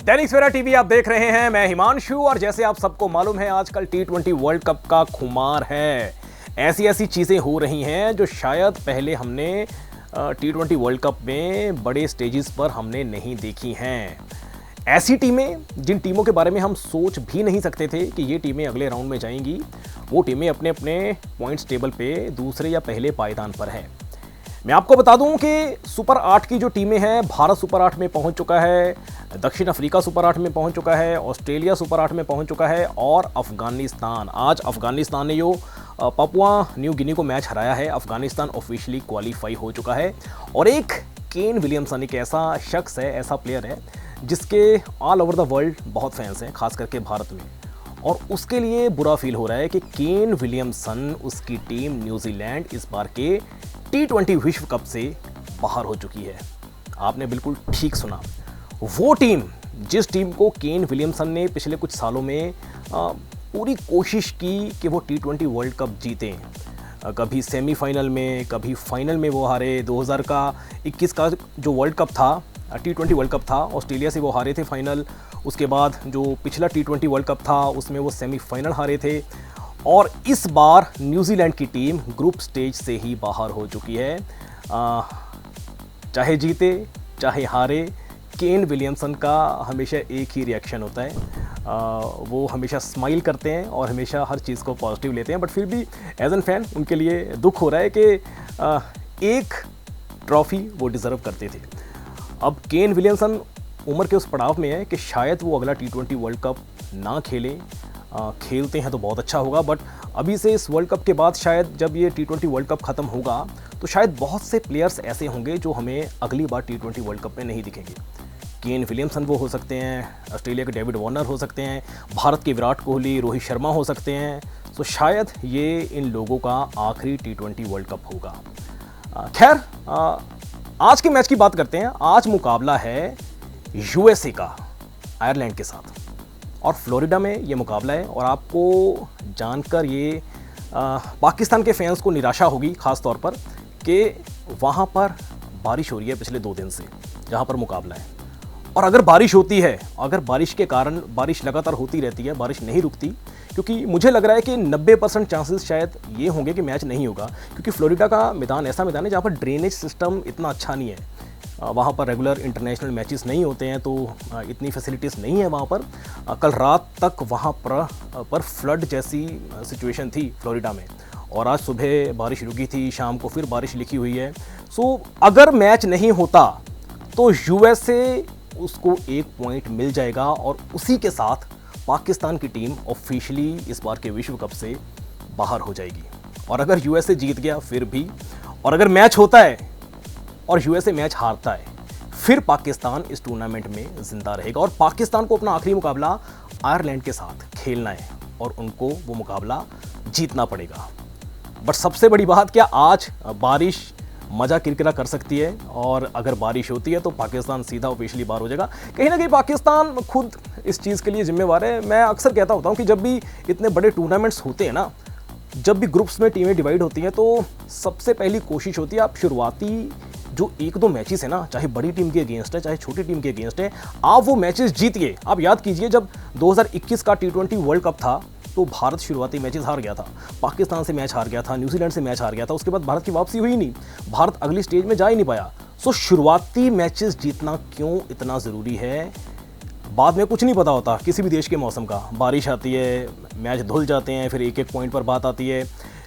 Dainik Savera TV आप देख रहे हैं। मैं हिमांशु और जैसे आप सबको मालूम है आजकल T20 वर्ल्ड कप का खुमार है। ऐसी ऐसी चीजें हो रही हैं जो शायद पहले हमने T20 वर्ल्ड कप में बड़े स्टेजेस पर हमने नहीं देखी हैं। ऐसी टीमें जिन टीमों के बारे में हम सोच भी नहीं सकते थे कि ये टीमें अगले राउंड में जाएंगी, वो टीमें अपने अपने पॉइंट्स टेबल पे दूसरे या पहले पायदान पर है। मैं आपको बता दूं कि सुपर 8 की जो टीमें हैं, भारत सुपर 8 में पहुंच चुका है, दक्षिण अफ्रीका सुपर 8 में पहुंच चुका है, ऑस्ट्रेलिया सुपर 8 में पहुंच चुका है और अफगानिस्तान, आज अफगानिस्तान ने जो पपुआ न्यू गिनी को मैच हराया है, अफगानिस्तान ऑफिशियली क्वालिफाई हो चुका है। और एक केन विलियमसन एक ऐसा शख्स है, ऐसा प्लेयर है जिसके ऑल ओवर द वर्ल्ड बहुत फैंस हैं, खास करके भारत में, और उसके लिए बुरा फील हो रहा है कि केन विलियमसन, उसकी टीम न्यूजीलैंड इस बार के T20 विश्व कप से बाहर हो चुकी है। आपने बिल्कुल ठीक सुना, वो टीम जिस टीम को केन विलियमसन ने पिछले कुछ सालों में पूरी कोशिश की कि वो T20 वर्ल्ड कप जीतें, कभी सेमीफाइनल में, कभी फाइनल में वो हारे। 2021 का जो वर्ल्ड कप था, T20 वर्ल्ड कप था, ऑस्ट्रेलिया से वो हारे थे फाइनल। उसके बाद जो पिछला T20 वर्ल्ड कप था उसमें वो सेमीफाइनल हारे थे। और इस बार न्यूजीलैंड की टीम ग्रुप स्टेज से ही बाहर हो चुकी है। चाहे जीते चाहे हारे, केन विलियमसन का हमेशा एक ही रिएक्शन होता है, वो हमेशा स्माइल करते हैं और हमेशा हर चीज़ को पॉजिटिव लेते हैं। बट फिर भी एज एन फैन उनके लिए दुख हो रहा है कि एक ट्रॉफी वो डिज़र्व करते थे। अब केन विलियमसन उम्र के उस पड़ाव में है कि शायद वो अगला T20 वर्ल्ड कप ना खेलें। खेलते हैं तो बहुत अच्छा होगा, बट अभी से इस वर्ल्ड कप के बाद शायद जब ये T20 वर्ल्ड कप ख़त्म होगा तो शायद बहुत से प्लेयर्स ऐसे होंगे जो हमें अगली बार T20 वर्ल्ड कप में नहीं दिखेंगे। केन विलियमसन वो हो सकते हैं, ऑस्ट्रेलिया के डेविड वार्नर हो सकते हैं, भारत के विराट कोहली, रोहित शर्मा हो सकते हैं। तो शायद ये इन लोगों का आखिरी T20 वर्ल्ड कप होगा। खैर, आज के मैच की बात करते हैं। आज मुकाबला है USA का आयरलैंड के साथ और फ्लोरिडा में ये मुकाबला है। और आपको जानकर ये पाकिस्तान के फैंस को निराशा होगी, ख़ास तौर पर कि वहाँ पर बारिश हो रही है पिछले 2 दिन से जहाँ पर मुकाबला है। और अगर बारिश होती है, अगर बारिश के कारण, बारिश लगातार होती रहती है, बारिश नहीं रुकती, क्योंकि मुझे लग रहा है कि 90% चांसेस शायद ये होंगे कि मैच नहीं होगा, क्योंकि फ्लोरिडा का मैदान ऐसा मैदान है जहाँ पर ड्रेनेज सिस्टम इतना अच्छा नहीं है। वहाँ पर रेगुलर इंटरनेशनल मैचेस नहीं होते हैं, तो इतनी फैसिलिटीज़ नहीं है वहाँ पर। कल रात तक वहाँ पर फ्लड जैसी सिचुएशन थी फ्लोरिडा में, और आज सुबह बारिश रुकी थी, शाम को फिर बारिश लिखी हुई है। सो अगर मैच नहीं होता तो USA उसको 1 पॉइंट मिल जाएगा और उसी के साथ पाकिस्तान की टीम ऑफिशियली इस बार के विश्व कप से बाहर हो जाएगी। और अगर USA जीत गया फिर भी, और अगर मैच होता है और USA मैच हारता है, फिर पाकिस्तान इस टूर्नामेंट में जिंदा रहेगा। और पाकिस्तान को अपना आखिरी मुकाबला आयरलैंड के साथ खेलना है और उनको वो मुकाबला जीतना पड़ेगा। बट सबसे बड़ी बात, क्या आज बारिश मज़ा किरकिरा कर सकती है, और अगर बारिश होती है तो पाकिस्तान सीधा ऑफिशियली बाहर हो जाएगा। कहीं ना कहीं पाकिस्तान खुद इस चीज़ के लिए जिम्मेवार है। मैं अक्सर कहता होता हूँ कि जब भी इतने बड़े टूर्नामेंट्स होते हैं ना, जब भी ग्रुप्स में टीमें डिवाइड होती हैं, तो सबसे पहली कोशिश होती है आप शुरुआती जो 1-2 मैचेस है ना, चाहे बड़ी टीम के अगेंस्ट है चाहे छोटी टीम के अगेंस्ट है, आप वो मैचेस जीतिए। आप याद कीजिए, जब 2021 का T20 वर्ल्ड कप था तो भारत शुरुआती मैचेस हार गया था, पाकिस्तान से मैच हार गया था, न्यूजीलैंड से मैच हार गया था, उसके बाद भारत की वापसी हुई नहीं, भारत अगली स्टेज में जा ही नहीं पाया। सो शुरुआती मैचेस जीतना क्यों इतना ज़रूरी है? बाद में कुछ नहीं पता होता किसी भी देश के मौसम का, बारिश आती है, मैच धुल जाते हैं, फिर 1-1 पॉइंट पर बात आती है।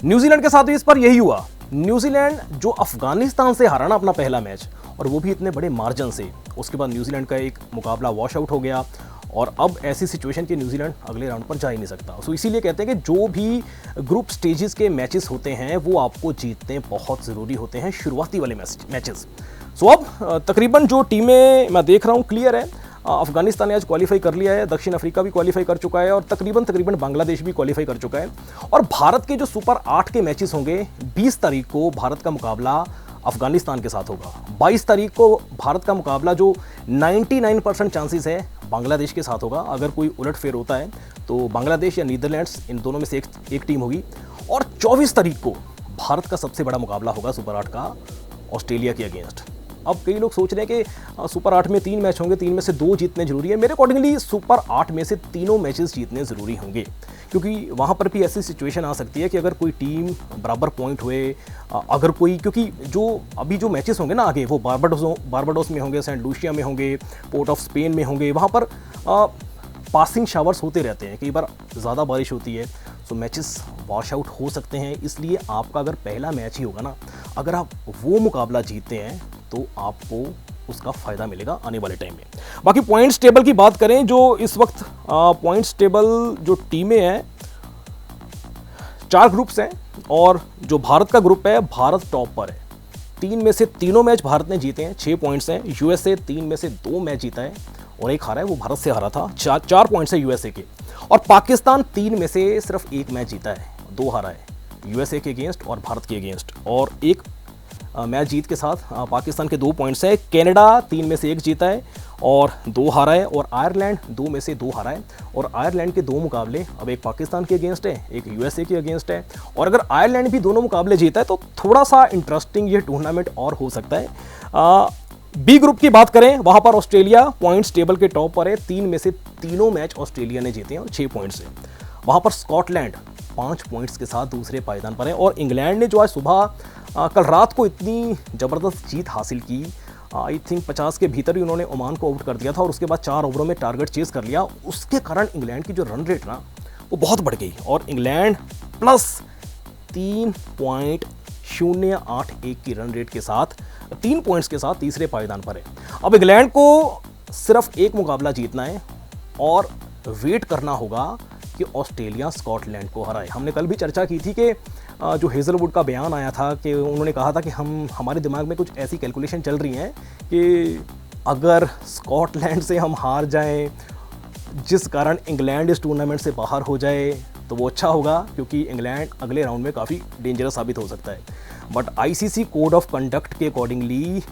न्यूजीलैंड के साथ भी इस पर यही हुआ। न्यूजीलैंड जो अफगानिस्तान से हारा ना अपना पहला मैच, और वो भी इतने बड़े मार्जिन से, उसके बाद न्यूजीलैंड का एक मुकाबला वॉश आउट हो गया और अब ऐसी सिचुएशन कि न्यूजीलैंड अगले राउंड पर जा ही नहीं सकता। सो इसीलिए कहते हैं कि जो भी ग्रुप स्टेजेस के मैचेस होते हैं वो आपको जीतने बहुत ज़रूरी होते हैं, शुरुआती वाले मैचेस। सो अब तकरीबन जो टीमें मैं देख रहा हूँ क्लियर है। अफगानिस्तान ने आज क्वालिफाई कर लिया है, दक्षिण अफ्रीका भी क्वालिफाई कर चुका है और तकरीबन बांग्लादेश भी क्वालिफाई कर चुका है। और भारत के जो सुपर 8 के मैचेस होंगे, 20 तारीख को भारत का मुकाबला अफगानिस्तान के साथ होगा, 22 तारीख को भारत का मुकाबला जो 99% चांसेस है बांग्लादेश के साथ होगा। अगर कोई उलटफेर होता है तो बांग्लादेश या नीदरलैंड्स, इन दोनों में से एक टीम होगी। और 24 तारीख को भारत का सबसे बड़ा मुकाबला होगा सुपर 8 का ऑस्ट्रेलिया के अगेंस्ट। अब कई लोग सोच रहे हैं कि सुपर 8 में 3 मैच होंगे, 3 में से 2 जीतने जरूरी है। मेरे अकॉर्डिंगली सुपर 8 में से तीनों मैचेस जीतने ज़रूरी होंगे, क्योंकि वहाँ पर भी ऐसी सिचुएशन आ सकती है कि अगर कोई टीम बराबर पॉइंट हुए, अगर कोई, क्योंकि जो अभी जो मैचेस होंगे ना आगे, वो बारबाडोस में होंगे, सेंट लूसिया में होंगे, पोर्ट ऑफ स्पेन में होंगे, वहाँ पर पासिंग शावर्स होते रहते हैं, कई बार ज़्यादा बारिश होती है, तो मैचेस वॉश आउट हो सकते हैं। इसलिए आपका अगर पहला मैच ही होगा ना, अगर आप वो मुकाबला जीतते हैं तो आपको उसका फ़ायदा मिलेगा आने वाले टाइम में। बाकी पॉइंट्स टेबल की बात करें, जो इस वक्त पॉइंट्स टेबल जो टीमें हैं, 4 ग्रुप्स हैं और जो भारत का ग्रुप है, भारत टॉप पर है। 3 में से तीनों मैच भारत ने जीते हैं, 6 पॉइंट्स हैं। यूएसए 3 में से 2 मैच जीता है और 1 हारा है, वो भारत से हारा था, 4 पॉइंट्स है यूएसए के। और पाकिस्तान 3 में से सिर्फ 1 मैच जीता है, 2 हारा है, यूएसए के अगेंस्ट और भारत के अगेंस्ट, और 1 मैच जीत के साथ पाकिस्तान के 2 पॉइंट्स है। कनाडा 3 में से 1 जीता है और 2 हारा है, और आयरलैंड 2 में से 2 हारा है। और आयरलैंड के 2 मुकाबले, अब एक पाकिस्तान के अगेंस्ट है, एक यूएसए के अगेंस्ट है, और अगर आयरलैंड भी दोनों मुकाबले जीता है तो थोड़ा सा इंटरेस्टिंग ये टूर्नामेंट और हो सकता है। बी ग्रुप की बात करें, वहां पर ऑस्ट्रेलिया पॉइंट्स टेबल के टॉप पर है, 3 में से तीनों मैच ऑस्ट्रेलिया ने जीते हैं और 6 पॉइंट्स है। वहां पर स्कॉटलैंड 5 पॉइंट्स के साथ दूसरे पायदान पर है, और इंग्लैंड ने जो आज सुबह कल रात को इतनी ज़बरदस्त जीत हासिल की, आई थिंक 50 के भीतर ही उन्होंने ओमान को आउट कर दिया था और उसके बाद 4 ओवरों में टारगेट चेज कर लिया। उसके कारण इंग्लैंड की जो रन रेट ना वो बहुत बढ़ गई, और इंग्लैंड प्लस 3.081 की रन रेट के साथ 3 पॉइंट्स के साथ तीसरे पायदान पर है। अब इंग्लैंड को सिर्फ 1 मुकाबला जीतना है और वेट करना होगा कि ऑस्ट्रेलिया स्कॉटलैंड को हराए। हमने कल भी चर्चा की थी कि जो हेज़लवुड का बयान आया था कि उन्होंने कहा था कि हमारे दिमाग में कुछ ऐसी कैलकुलेशन चल रही हैं कि अगर स्कॉटलैंड से हम हार जाएं, जिस कारण इंग्लैंड इस टूर्नामेंट से बाहर हो जाए, तो वो अच्छा होगा, क्योंकि इंग्लैंड अगले राउंड में काफ़ी डेंजरस साबित हो सकता है। But ICC code of conduct के अकॉर्डिंगली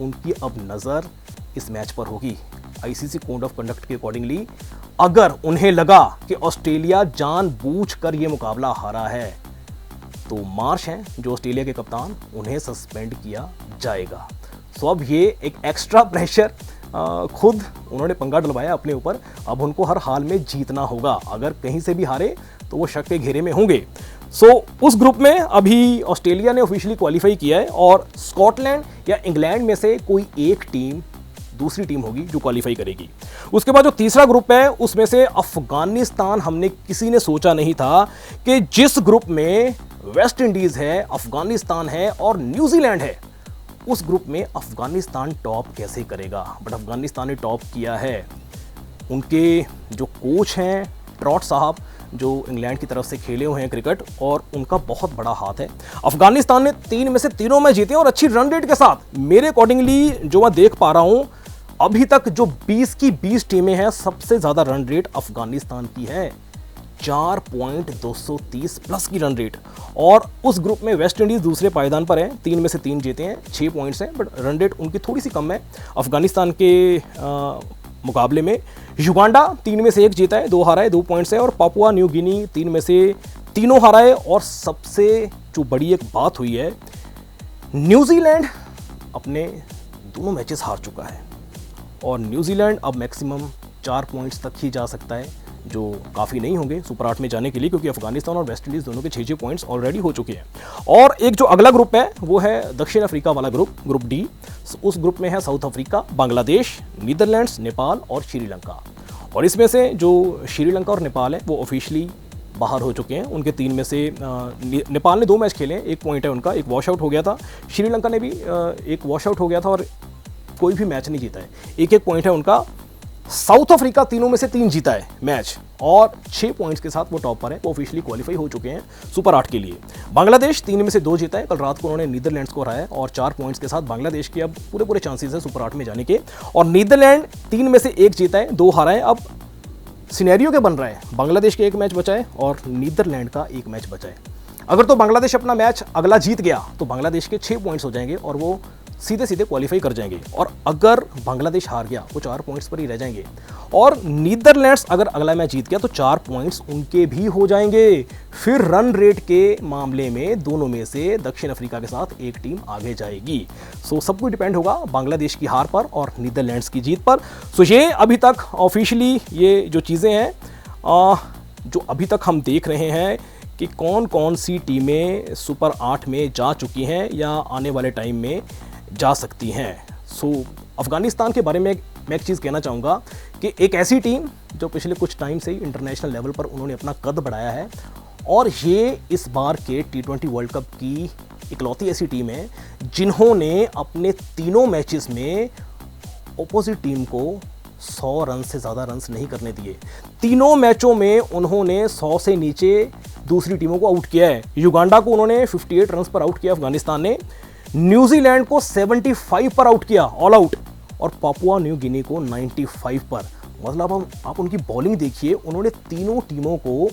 उनकी अब नज़र इस मैच पर होगी। आईसीसी कोड ऑफ कंडक्ट के अकॉर्डिंगली अगर उन्हें लगा कि ऑस्ट्रेलिया जानबूझकर ये मुकाबला हारा है, तो मार्श हैं जो ऑस्ट्रेलिया के कप्तान, उन्हें सस्पेंड किया जाएगा। सो अब ये एक एक्स्ट्रा प्रेशर खुद उन्होंने पंगा डलवाया अपने ऊपर। अब उनको हर हाल में जीतना होगा, अगर कहीं से भी हारे तो वो शक के घेरे में होंगे। सो उस ग्रुप में अभी ऑस्ट्रेलिया ने ऑफिशियली क्वालिफाई किया है, और स्कॉटलैंड या इंग्लैंड में से कोई एक टीम दूसरी टीम होगी जो क्वालिफाई करेगी। उसके बाद जो तीसरा ग्रुप है, उसमें से अफगानिस्तान, हमने किसी ने सोचा नहीं था कि जिस ग्रुप में वेस्ट इंडीज है, अफगानिस्तान है और न्यूजीलैंड है, उस ग्रुप में अफगानिस्तान टॉप कैसे करेगा। बट अफगानिस्तान ने टॉप किया है। उनके जो कोच हैं ट्रॉट साहब, जो इंग्लैंड की तरफ से खेले हुए हैं क्रिकेट, और उनका बहुत बड़ा हाथ है। अफगानिस्तान ने 3 में से तीनों मैच जीते और अच्छी रन रेट के साथ। मेरे अकॉर्डिंगली जो मैं देख पा रहा हूं, अभी तक जो 20 की 20 टीमें हैं, सबसे ज़्यादा रन रेट अफगानिस्तान की है, 4.230 प्लस की रन रेट। और उस ग्रुप में वेस्ट इंडीज़ दूसरे पायदान पर है, 3 में से 3 जीते हैं, 6 पॉइंट्स हैं, बट रन रेट उनकी थोड़ी सी कम है अफगानिस्तान के मुकाबले में। युगांडा 3 में से 1 जीता है, 2 हारा है, 2 पॉइंट्स है। और पापुआ न्यू गिनी 3 में से तीनों हारा है। और सबसे जो बड़ी एक बात हुई है, न्यूजीलैंड अपने दोनों मैचेस हार चुका है, और न्यूजीलैंड अब मैक्सिमम 4 पॉइंट्स तक ही जा सकता है, जो काफ़ी नहीं होंगे सुपर 8 में जाने के लिए, क्योंकि अफगानिस्तान और वेस्ट इंडीज़ दोनों के 6 पॉइंट्स ऑलरेडी हो चुके हैं। और एक जो अगला ग्रुप है वो है दक्षिण अफ्रीका वाला ग्रुप डी। उस ग्रुप में है south Africa, Bangladesh, Netherlands, Nepal और श्रीलंका। और इसमें से जो श्रीलंका और नेपाल है वो ऑफिशियली बाहर हो चुके हैं। उनके 3 में से नेपाल ने 2 मैच खेले हैं, 1 पॉइंट है उनका, एक वॉश आउट हो गया था। श्रीलंका ने भी एक वॉश आउट हो गया था और कोई भी मैच नहीं जीता है, 1-1 पॉइंट है उनका। साउथ अफ्रीका 3 में से 3 जीता है मैच और 6 पॉइंट्स के साथ वो टॉप पर है, वो ऑफिशियली क्वालिफाई हो चुके हैं सुपर 8 के लिए। बांग्लादेश 3 में से 2 जीता है, कल रात को उन्होंने नीदरलैंड्स को हराया और 4 पॉइंट्स के साथ बांग्लादेश के अब पूरे चांसेस है सुपर 8 में जाने के। और नीदरलैंड 3 में से 1 जीता है, 2 हारा है। अब सिनेरियो क्या बन रहा है, बांग्लादेश के 1 मैच बचा है और नीदरलैंड का 1 मैच बचा है। अगर तो बांग्लादेश अपना मैच अगला जीत गया तो बांग्लादेश के 6 पॉइंट्स हो जाएंगे और वो सीधे सीधे क्वालिफाई कर जाएंगे। और अगर बांग्लादेश हार गया वो 4 पॉइंट्स पर ही रह जाएंगे, और नीदरलैंड्स अगर अगला मैच जीत गया तो 4 पॉइंट्स उनके भी हो जाएंगे। फिर रन रेट के मामले में दोनों में से दक्षिण अफ्रीका के साथ एक टीम आगे जाएगी। सो सब कुछ डिपेंड होगा बांग्लादेश की हार पर और नीदरलैंड्स की जीत पर। सो ये अभी तक ऑफिशियली ये जो चीज़ें हैं जो अभी तक हम देख रहे हैं कि कौन कौन सी टीमें सुपर 8 में जा चुकी हैं या आने वाले टाइम में जा सकती हैं। सो अफ़गानिस्तान के बारे में मैं एक चीज़ कहना चाहूँगा कि एक ऐसी टीम जो पिछले कुछ टाइम से ही इंटरनेशनल लेवल पर उन्होंने अपना कद बढ़ाया है, और ये इस बार के T20 वर्ल्ड कप की इकलौती ऐसी टीम है जिन्होंने अपने तीनों मैचेस में ऑपोजिट टीम को 100 रन से ज़्यादा रन्स नहीं करने दिए। तीनों मैचों में उन्होंने 100 से नीचे दूसरी टीमों को आउट किया है। युगांडा को उन्होंने 58 रन्स पर आउट किया अफगानिस्तान ने, न्यूजीलैंड को 75 पर आउट किया ऑल आउट, और पापुआ न्यू गिनी को 95 पर। मतलब आप उनकी बॉलिंग देखिए, उन्होंने तीनों टीमों को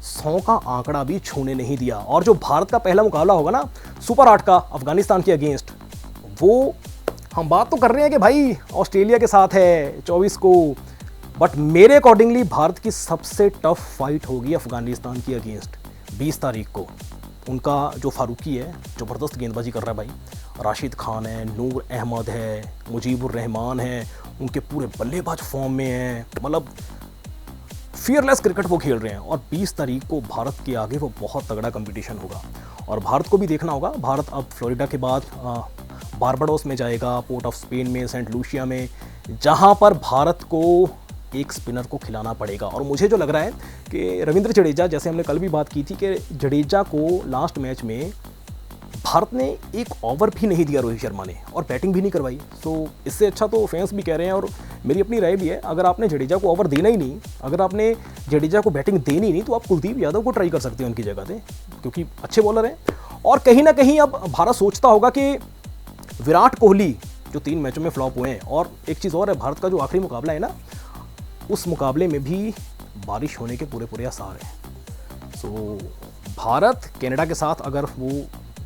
100 का आंकड़ा भी छूने नहीं दिया। और जो भारत का पहला मुकाबला होगा ना सुपर 8 का अफगानिस्तान के अगेंस्ट, वो हम बात तो कर रहे हैं कि भाई ऑस्ट्रेलिया के साथ है 24 को, बट मेरे अकॉर्डिंगली भारत की सबसे टफ फाइट होगी अफगानिस्तान की अगेंस्ट 20 तारीख को। उनका जो फारूकी है ज़बरदस्त गेंदबाजी कर रहा है भाई, राशिद खान है, नूर अहमद है, मुजीबुर रहमान है, उनके पूरे बल्लेबाज फॉर्म में हैं, मतलब फियरलेस क्रिकेट वो खेल रहे हैं। और 20 तारीख को भारत के आगे वो बहुत तगड़ा कंपटीशन होगा, और भारत को भी देखना होगा। भारत अब फ्लोरिडा के बाद बारबाडोस में जाएगा, पोर्ट ऑफ स्पेन में, सेंट लूसिया में, जहां पर भारत को एक स्पिनर को खिलाना पड़ेगा। और मुझे जो लग रहा है कि रविंद्र जडेजा, जैसे हमने कल भी बात की थी कि जडेजा को लास्ट मैच में भारत ने एक ओवर भी नहीं दिया रोहित शर्मा ने, और बैटिंग भी नहीं करवाई। सो इससे अच्छा तो फैंस भी कह रहे हैं, और मेरी अपनी राय भी है, अगर आपने जडेजा को ओवर देना ही नहीं, अगर आपने जडेजा को बैटिंग देनी नहीं, तो आप कुलदीप यादव को ट्राई कर सकते हैं उनकी जगह पे, क्योंकि अच्छे बॉलर हैं। और कहीं ना कहीं अब भारत सोचता होगा कि विराट कोहली जो 3 मैचों में फ्लॉप हुए हैं, और एक चीज़ और है, भारत का जो आखिरी मुकाबला है ना, उस मुकाबले में भी बारिश होने के पूरे आसार हैं। सो भारत कनाडा के साथ अगर वो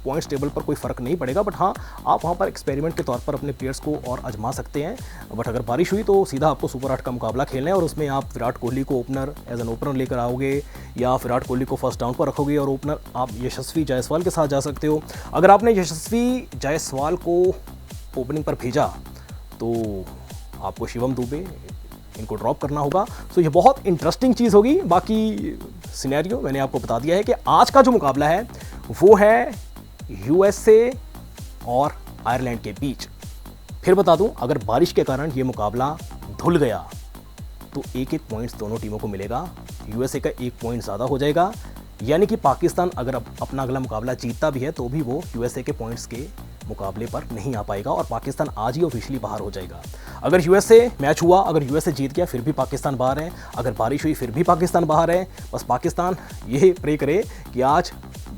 पॉइंट्स टेबल पर कोई फ़र्क नहीं पड़ेगा, बट हाँ आप वहाँ पर एक्सपेरिमेंट के तौर पर अपने प्लेयर्स को और आजमा सकते हैं। बट अगर बारिश हुई तो सीधा आपको सुपर 8 का मुकाबला खेलना है, और उसमें आप विराट कोहली को ओपनर एज एन ओपनर लेकर आओगे, या विराट कोहली को फर्स्ट डाउन पर रखोगे और ओपनर आप यशस्वी जायसवाल के साथ जा सकते हो। अगर आपने यशस्वी जायसवाल को ओपनिंग पर भेजा तो आपको शिवम दुबे इनको ड्रॉप करना होगा। सो ये बहुत इंटरेस्टिंग चीज़ होगी। बाकी सिनेरियो मैंने आपको बता दिया है कि आज का जो मुकाबला है वो है यूएसए और आयरलैंड के बीच। फिर बता दूं, अगर बारिश के कारण ये मुकाबला धुल गया तो 1-1 पॉइंट्स दोनों टीमों को मिलेगा। यूएसए का 1 पॉइंट ज़्यादा हो जाएगा, यानी कि पाकिस्तान अगर अपना अगला मुकाबला जीतता भी है तो भी वो यूएसए के पॉइंट्स के मुकाबले पर नहीं आ पाएगा, और पाकिस्तान आज ही ऑफिशियली बाहर हो जाएगा। अगर यूएसए मैच हुआ, अगर यूएसए जीत गया फिर भी पाकिस्तान बाहर है, अगर बारिश हुई फिर भी पाकिस्तान बाहर है। बस पाकिस्तान ये प्रे करे कि आज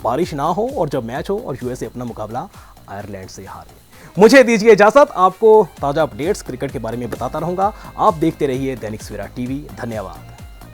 बारिश ना हो और जब मैच हो और यूएसए अपना मुकाबला आयरलैंड से हारे। मुझे दीजिए इजाज़त, आपको ताज़ा अपडेट्स क्रिकेट के बारे में बताता रहूँगा। आप देखते रहिए दैनिक सवेरा टीवी। धन्यवाद।